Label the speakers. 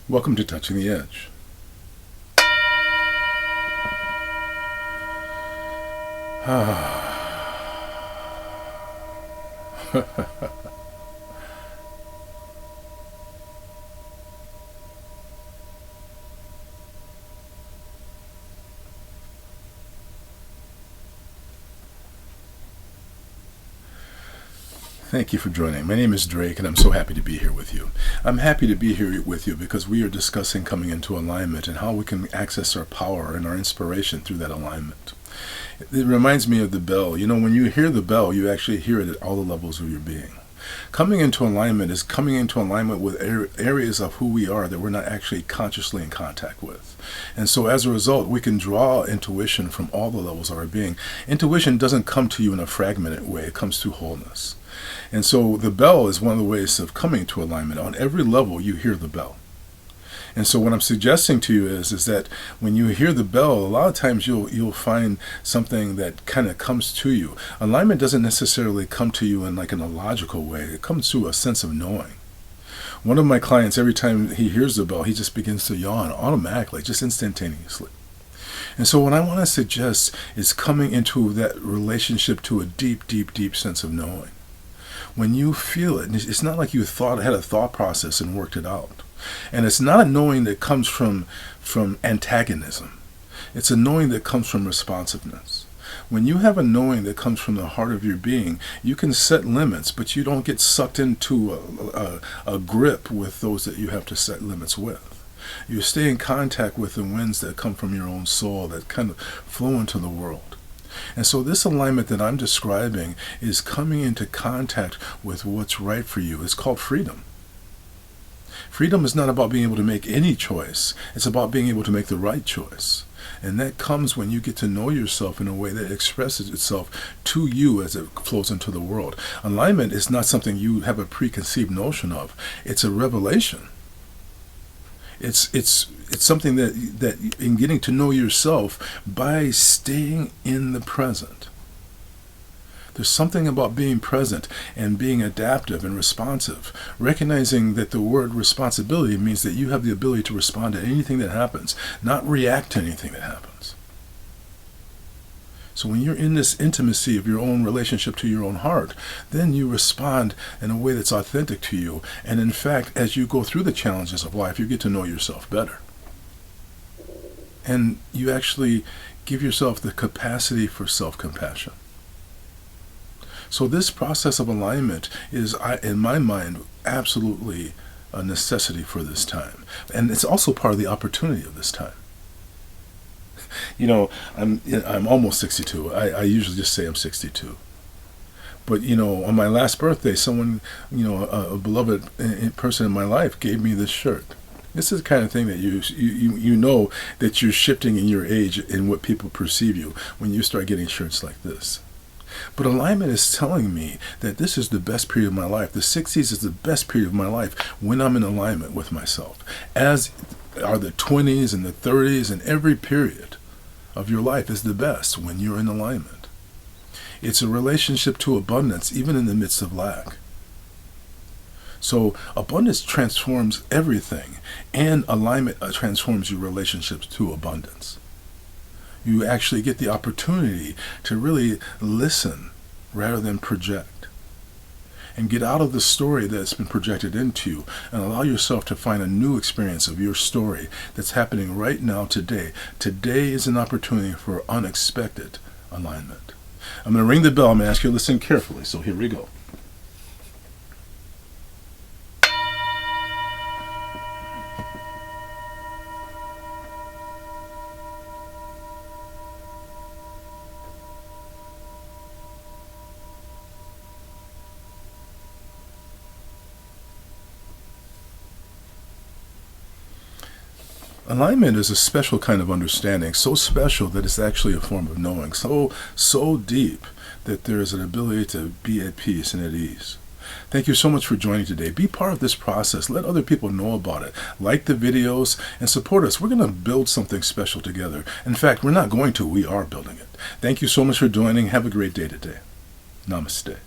Speaker 1: Welcome to Touching the Edge. Thank you for joining. My name is Drake, and I'm so happy to be here with you. I'm happy to be here with you because we are discussing coming into alignment and how we can access our power and our inspiration through that alignment. It reminds me of the bell. You know, when you hear the bell, you actually hear it at all the levels of your being. Coming into alignment is coming into alignment with areas of who we are that we're not actually consciously in contact with. And so as a result, we can draw intuition from all the levels of our being. Intuition doesn't come to you in a fragmented way. It comes through wholeness. And so the bell is one of the ways of coming to alignment. On every level, you hear the bell. And so what I'm suggesting to you is that when you hear the bell, a lot of times you'll find something that kind of comes to you. Alignment doesn't necessarily come to you in a logical way. It comes through a sense of knowing. One of my clients, every time he hears the bell, he just begins to yawn automatically, just instantaneously. And so what I want to suggest is coming into that relationship to a deep, deep, deep sense of knowing. When you feel it, it's not like you had a thought process and worked it out. And it's not a knowing that comes from antagonism. It's a knowing that comes from responsiveness. When you have a knowing that comes from the heart of your being, you can set limits, but you don't get sucked into a grip with those that you have to set limits with. You stay in contact with the winds that come from your own soul that kind of flow into the world. And so this alignment that I'm describing is coming into contact with what's right for you. It's called freedom. Freedom is not about being able to make any choice. It's about being able to make the right choice. And that comes when you get to know yourself in a way that expresses itself to you as it flows into the world. Alignment is not something you have a preconceived notion of. It's a revelation. It's something that in getting to know yourself by staying in the present. There's something about being present and being adaptive and responsive, recognizing that the word responsibility means that you have the ability to respond to anything that happens, not react to anything that happens. So when you're in this intimacy of your own relationship to your own heart, then you respond in a way that's authentic to you. And in fact, as you go through the challenges of life, you get to know yourself better. And you actually give yourself the capacity for self-compassion. So this process of alignment is, in my mind, absolutely a necessity for this time. And it's also part of the opportunity of this time. You know, I'm almost 62. I usually just say I'm 62. But, you know, on my last birthday, someone, a beloved person in my life gave me this shirt. This is the kind of thing that you know that you're shifting in your age in what people perceive you when you start getting shirts like this. But alignment is telling me that this is the best period of my life. The 60s is the best period of my life when I'm in alignment with myself, as are the 20s and the 30s, and every period of your life is the best when you're in alignment. It's a relationship to abundance, even in the midst of lack. So abundance transforms everything, and alignment transforms your relationships to abundance. You actually get the opportunity to really listen rather than project, and get out of the story that's been projected into you and allow yourself to find a new experience of your story that's happening right now today. Today is an opportunity for unexpected alignment. I'm going to ring the bell. I'm going to ask you to listen carefully. So here we go. Alignment is a special kind of understanding, so special that it's actually a form of knowing, so deep that there is an ability to be at peace and at ease. Thank you so much for joining today. Be part of this process. Let other people know about it. Like the videos and support us. We're going to build something special together. In fact, we're not going to. We are building it. Thank you so much for joining. Have a great day today. Namaste.